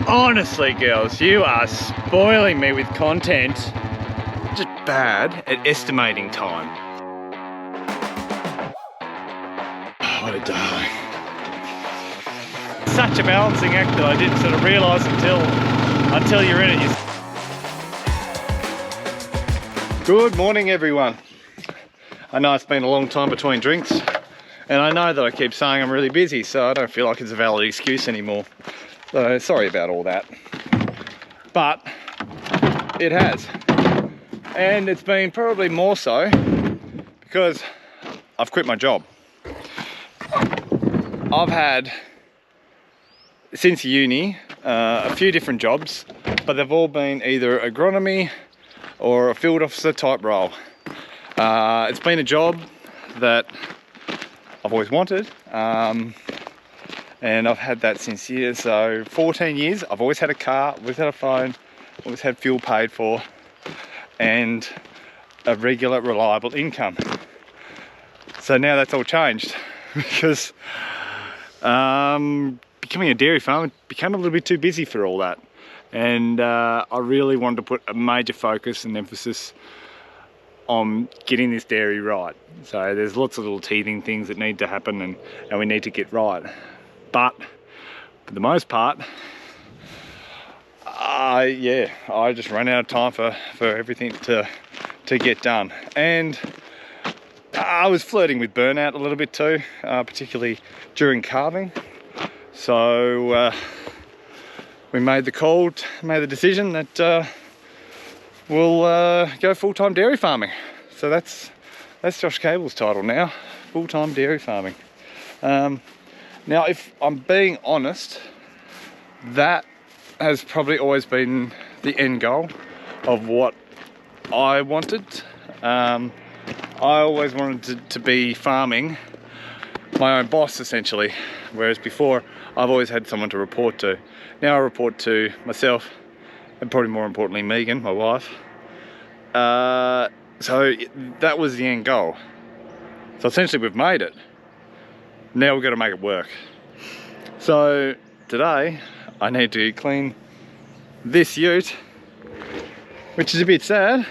Honestly, girls, you are spoiling me with content. Just bad at estimating time. What a day. Such a balancing act that I didn't sort of realise until you're in it. Good morning, everyone. I know it's been a long time between drinks, and I know that I keep saying I'm really busy, so I don't feel like it's a valid excuse anymore. So sorry about all that. But it has. And it's been probably more so because I've quit my job. I've had, since uni, a few different jobs, but they've all been either agronomy or a field officer type role. It's been a job that I've always wanted, and I've had that since years. So 14 years, I've always had a car, always had a phone, always had fuel paid for, and a regular, reliable income. So now that's all changed because becoming a dairy farmer became a little bit too busy for all that. And I really wanted to put a major focus and emphasis on getting this dairy right. So there's lots of little teething things that need to happen and we need to get right. But for the most part, I just ran out of time for everything to get done. And I was flirting with burnout a little bit too, particularly during calving. So we made the decision that we'll go full-time dairy farming. So that's Josh Cable's title now, full-time dairy farming. Now, if I'm being honest, that has probably always been the end goal of what I wanted. I always wanted to be farming my own boss, essentially, whereas before I've always had someone to report to. Now I report to myself, and probably more importantly Megan, my wife. So that was the end goal. So essentially we've made it. Now we've got to make it work. So today I need to clean this ute, which is a bit sad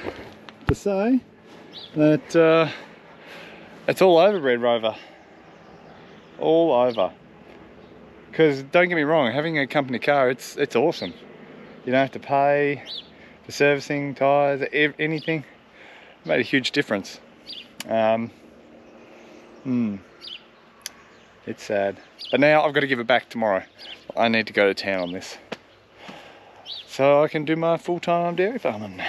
to say that it's all over Red Rover. All over. Because don't get me wrong, having a company car, it's awesome. You don't have to pay for servicing, tyres, anything. It made a huge difference. It's sad. But now I've got to give it back tomorrow. I need to go to town on this, so I can do my full-time dairy farming.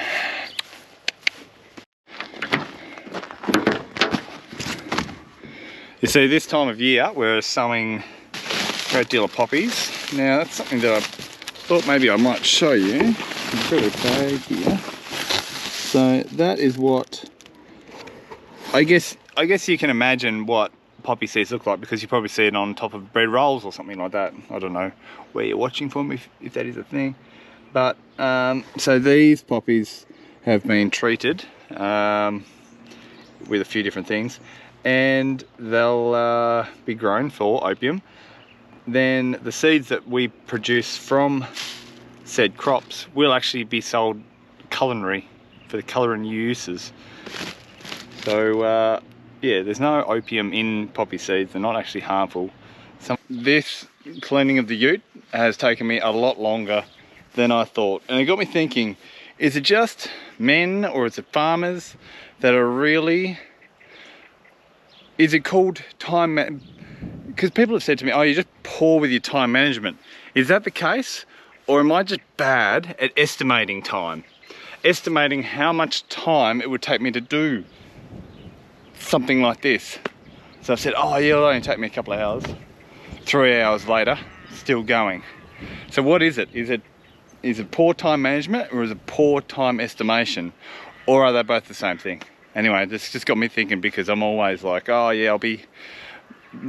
You see, this time of year we're sowing a great deal of poppies. Now that's something that I thought maybe I might show you. I've got a bag here. So that is what, I guess you can imagine what poppy seeds look like, because you probably see it on top of bread rolls or something like that. I don't know where you're watching from, if that is a thing. But so these poppies have been treated with a few different things, and they'll be grown for opium. Then the seeds that we produce from said crops will actually be sold culinary, for the culinary uses. So yeah, there's no opium in poppy seeds. They're not actually harmful. This cleaning of the ute has taken me a lot longer than I thought, and it got me thinking, is it just men or is it farmers that are really, is it called time, because people have said to me, oh, you're just poor with your time management. Is that the case, or am I just bad at estimating time? Estimating how much time it would take me to do something like this. So I've said, oh yeah, it'll only take me a couple of hours. 3 hours later, still going. So what is it? Is it poor time management, or is it poor time estimation? Or are they both the same thing? Anyway, this just got me thinking, because I'm always like, oh yeah,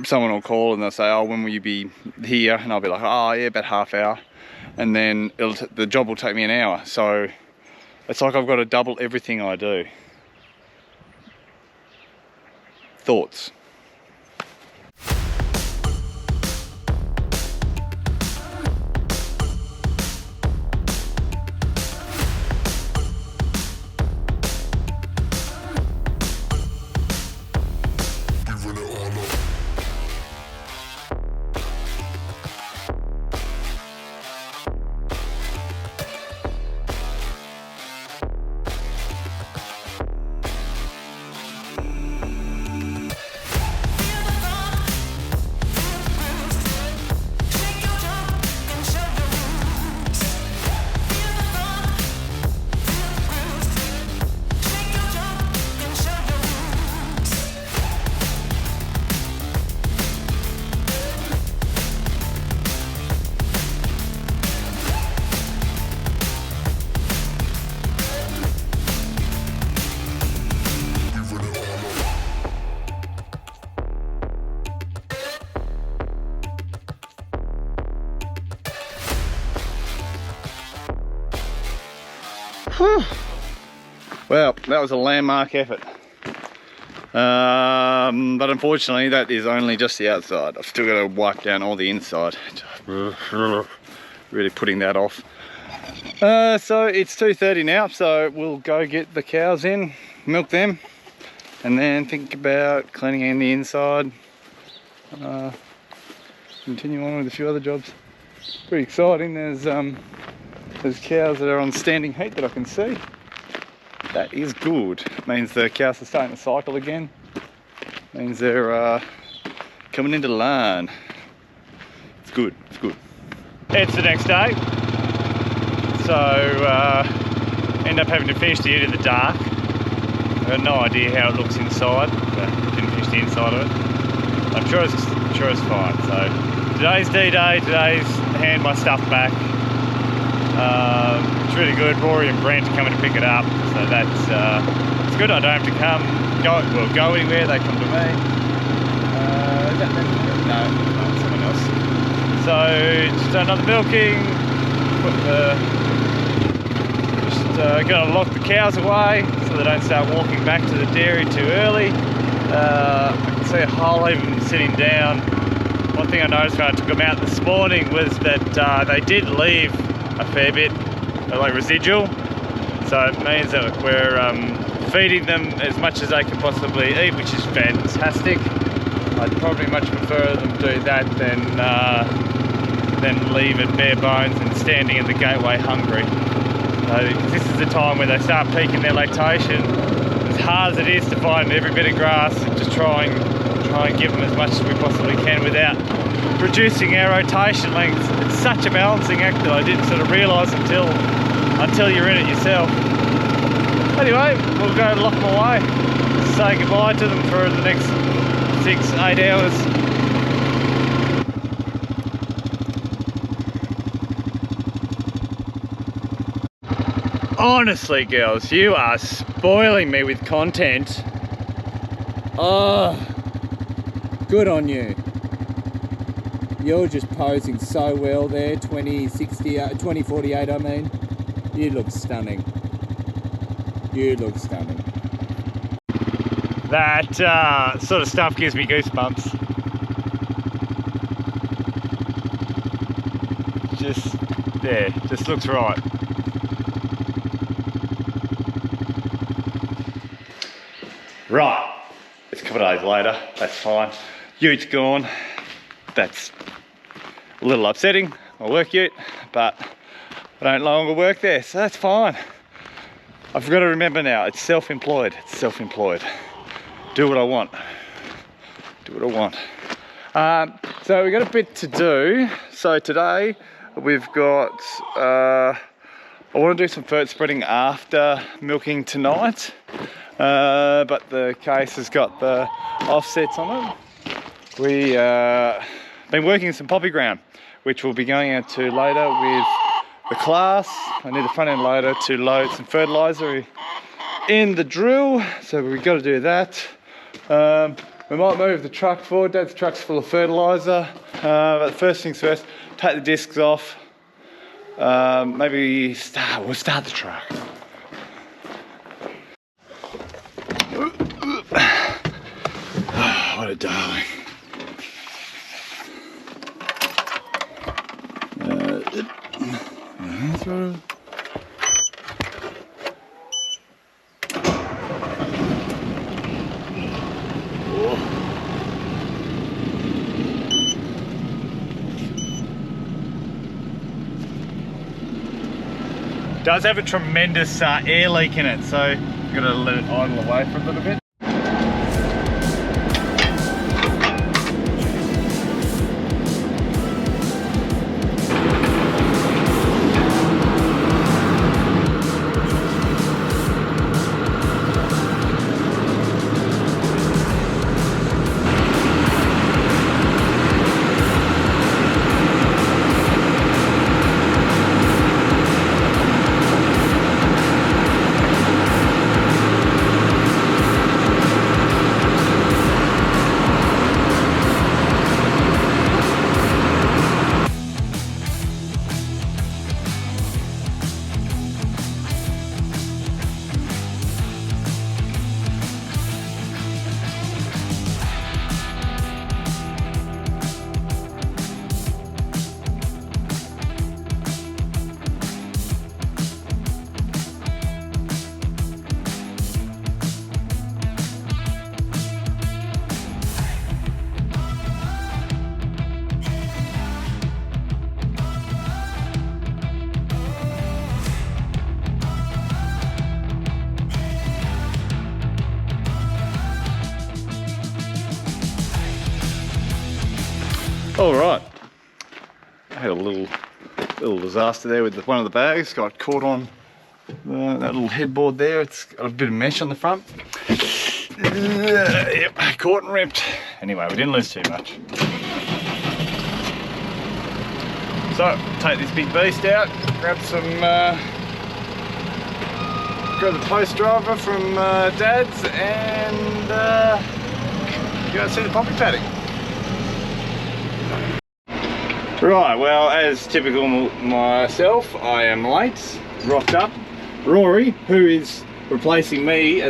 someone will call and they'll say, oh, when will you be here? And I'll be like, oh yeah, about half hour. And then the job will take me an hour. So it's like I've got to double everything I do. Thoughts? Whew. Well, that was a landmark effort. But unfortunately that is only just the outside. I've still got to wipe down all the inside. Really putting that off. So it's 2:30 now, so we'll go get the cows in, milk them, and then think about cleaning in the inside. Continue on with a few other jobs. Pretty exciting. There's cows that are on standing heat that I can see. That is good. It means the cows are starting to cycle again. It means they're coming into line. It's good, it's good. It's the next day. So, end up having to finish the ute in the dark. I've got no idea how it looks inside, but didn't finish the inside of it. I'm sure it's fine. So, today's D-Day, today's hand my stuff back. It's really good. Rory and Brent are coming to pick it up, so that's it's good. I don't have to go anywhere. They come to me. Is that them? No, someone else. So just another milking. Gonna lock the cows away so they don't start walking back to the dairy too early. I can see a whole heap of them sitting down. One thing I noticed when I took them out this morning was that they did leave a fair bit, like residual, so it means that we're feeding them as much as they can possibly eat, which is fantastic. I'd probably much prefer them do that than leave it bare bones and standing at the gateway hungry. This is the time where they start peaking their lactation. As hard as it is to find every bit of grass, just try and give them as much as we possibly can without reducing our rotation length. It's such a balancing act that I didn't sort of realise until you're in it yourself. Anyway, we'll go lock them away, say goodbye to them for the next 6-8 hours. Honestly, girls, you are spoiling me with content. Oh, good on you. You're just posing so well there, 2048 I mean. You look stunning. You look stunning. That sort of stuff gives me goosebumps. Just looks right. Right, it's a couple of days later, that's fine. Ute's gone. That's a little upsetting, my work ute, but I don't longer work there, so that's fine. I've got to remember now, it's self-employed, Do what I want. Do what I want. So we've got a bit to do. So today we've got, I want to do some fert spreading after milking tonight, but the case has got the offsets on it. We been working some poppy ground, which we'll be going out to later with the class. I need a front end loader to load some fertiliser in the drill, so we've got to do that. We might move the truck forward. Dad's truck's full of fertiliser, but first things first, take the discs off. We'll start the truck. Oh, what a darling. Does have a tremendous air leak in it, so I'm gonna let it idle away for a little bit. All right, I had a little disaster there with one of the bags. Got caught on that little headboard there. It's got a bit of mesh on the front. Yep, caught and ripped. Anyway, we didn't lose too much. So, take this big beast out, grab the post driver from Dad's, and go and see the poppy paddock. Right, well, as typical myself, I am late, rocked up. Rory, who is replacing me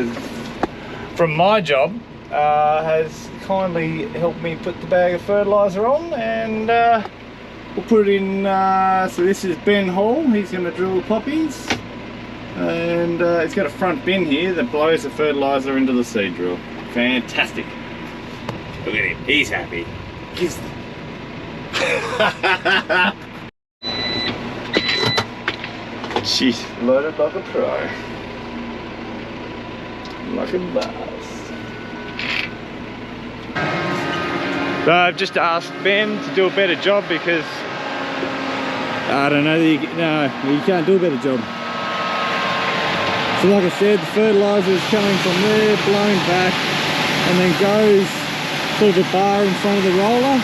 from my job, has kindly helped me put the bag of fertiliser on, and we'll put it in. So this is Ben Hall, he's going to drill poppies, and it's got a front bin here that blows the fertiliser into the seed drill. Fantastic. Look at him, he's happy. Jeez, loaded like a pro. Like a boss. So I've just asked Ben to do a better job because I don't know, you can't do a better job. So like I said, the fertiliser is coming from there, blown back, and then goes through the bar in front of the roller,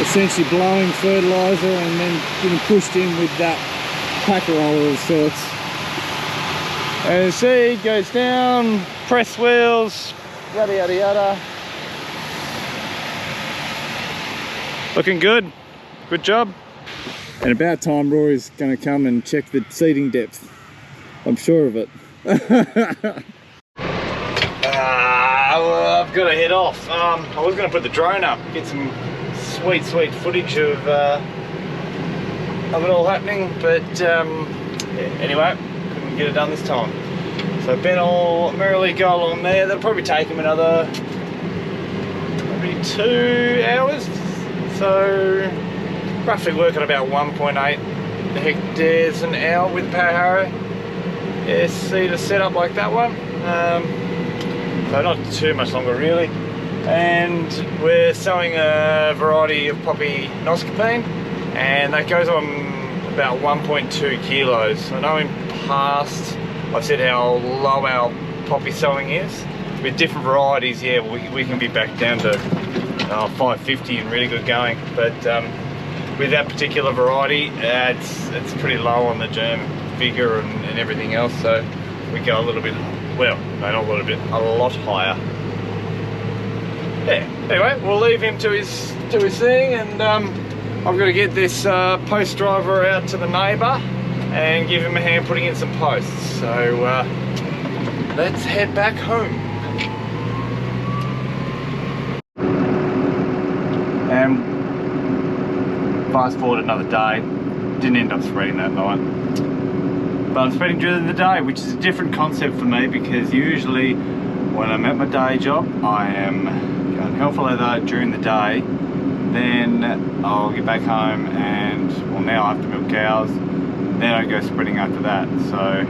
essentially blowing fertiliser and then getting pushed in with that pack roller of sorts. And the seed goes down, press wheels, yada yada yada. Looking good, good job. And about time Rory's going to come and check the seeding depth. I'm sure of it. Well, I've got to head off. I was going to put the drone up, get some sweet footage of it all happening, but anyway, couldn't get it done this time. So Ben will merrily go along there. That'll probably take him another maybe 2 hours. So roughly working about 1.8 hectares an hour with the power harrow. Yeah, see the setup like that one. So not too much longer really. And we're sowing a variety of poppy noscapine, and that goes on about 1.2 kilos. I know in past I've said how low our poppy sowing is. With different varieties, yeah, we can be back down to 550 and really good going. But with that particular variety, it's pretty low on the germ vigor and everything else. So we go a little bit, well, no, not a little bit, a lot higher. Yeah, anyway, we'll leave him to his thing, and I've got to get this post driver out to the neighbour and give him a hand putting in some posts. So let's head back home. And fast forward another day, didn't end up spreading that night. But I'm spreading during the day, which is a different concept for me, because usually when I'm at my day job, I am going hell for leather during the day. Then I'll get back home and, well, now I have to milk cows. Then I go spreading after that. So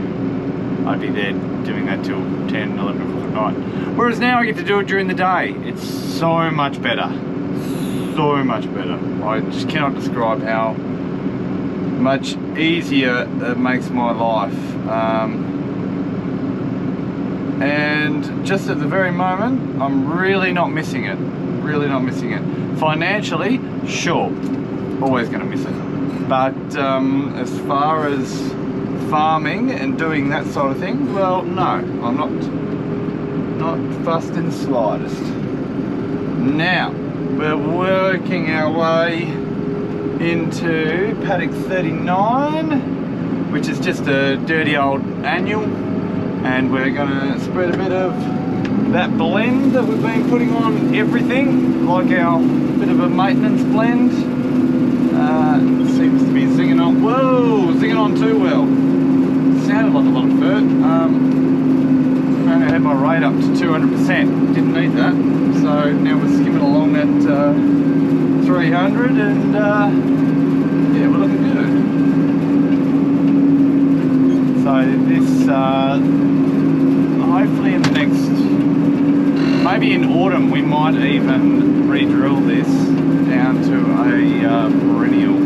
I'd be there doing that till 10, 11 o'clock at night. Whereas now I get to do it during the day. It's so much better. So much better. I just cannot describe how much easier it makes my life. And just at the very moment, I'm really not missing it. Really not missing it. Financially, sure, always going to miss it. But as far as farming and doing that sort of thing, well, no, I'm not fussed in the slightest. Now, we're working our way into paddock 39, which is just a dirty old annual, and we're going to spread a bit of that blend that we've been putting on everything, like our bit of a maintenance blend. Seems to be zinging on. Whoa, zinging on too well. Sounded like a lot of fert. I had my rate up to 200%. Didn't need that. So now we're skimming along at 300, and yeah, we're looking good. So this hopefully in the next, maybe in autumn, we might even re-drill this down a perennial.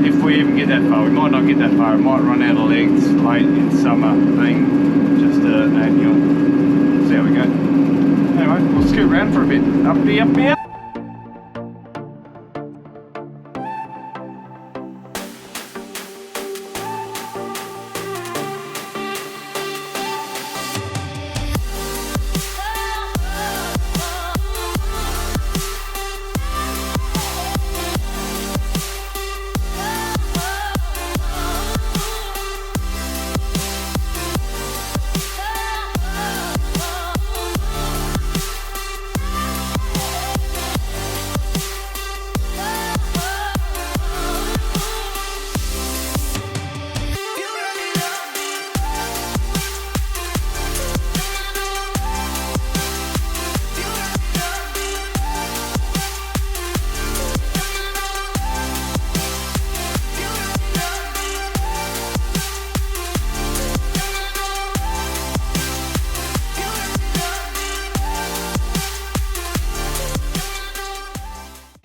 If we even get that far, we might not get that far. It might run out of legs late in summer, being just an annual. See how we go. Anyway, we'll scoot around for a bit. Uppy, uppy, up.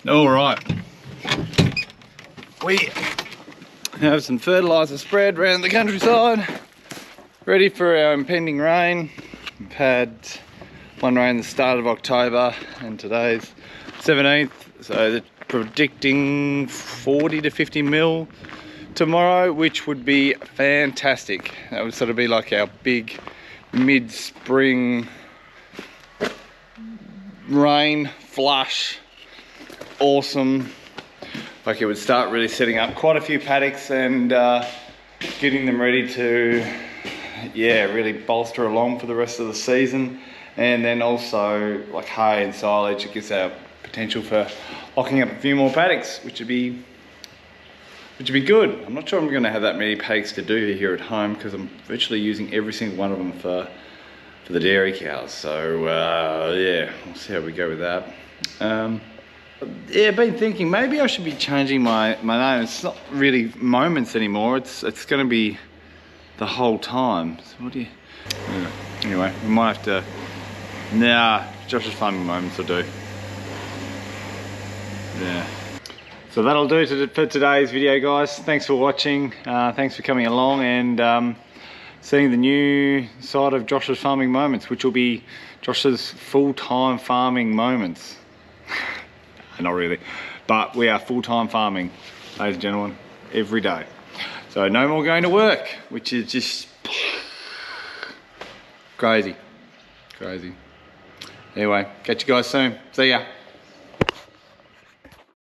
All right, we have some fertiliser spread around the countryside, ready for our impending rain. We've had one rain the start of October and today's 17th, so they're predicting 40 to 50 mil tomorrow, which would be fantastic. That would sort of be like our big mid-spring rain flush. Awesome. Like, it would start really setting up quite a few paddocks and getting them ready to, yeah, really bolster along for the rest of the season. And then also like hay and silage, it gives our potential for locking up a few more paddocks, which would be good. I'm not sure I'm going to have that many paddocks to do here at home, because I'm virtually using every single one of them for the dairy cows. So yeah, we'll see how we go with that. Yeah, I've been thinking maybe I should be changing my name. It's not really Moments anymore. It's going to be the whole time. So what do you? Yeah. Anyway, we might have to. Nah, Josh's Farming Moments will do. Yeah. So that'll do for today's video, guys. Thanks for watching. Thanks for coming along and seeing the new side of Josh's Farming Moments, which will be Josh's full-time farming moments. Not really, but we are full-time farming, ladies and gentlemen, every day. So no more going to work, which is just crazy. Anyway, catch you guys soon. See ya.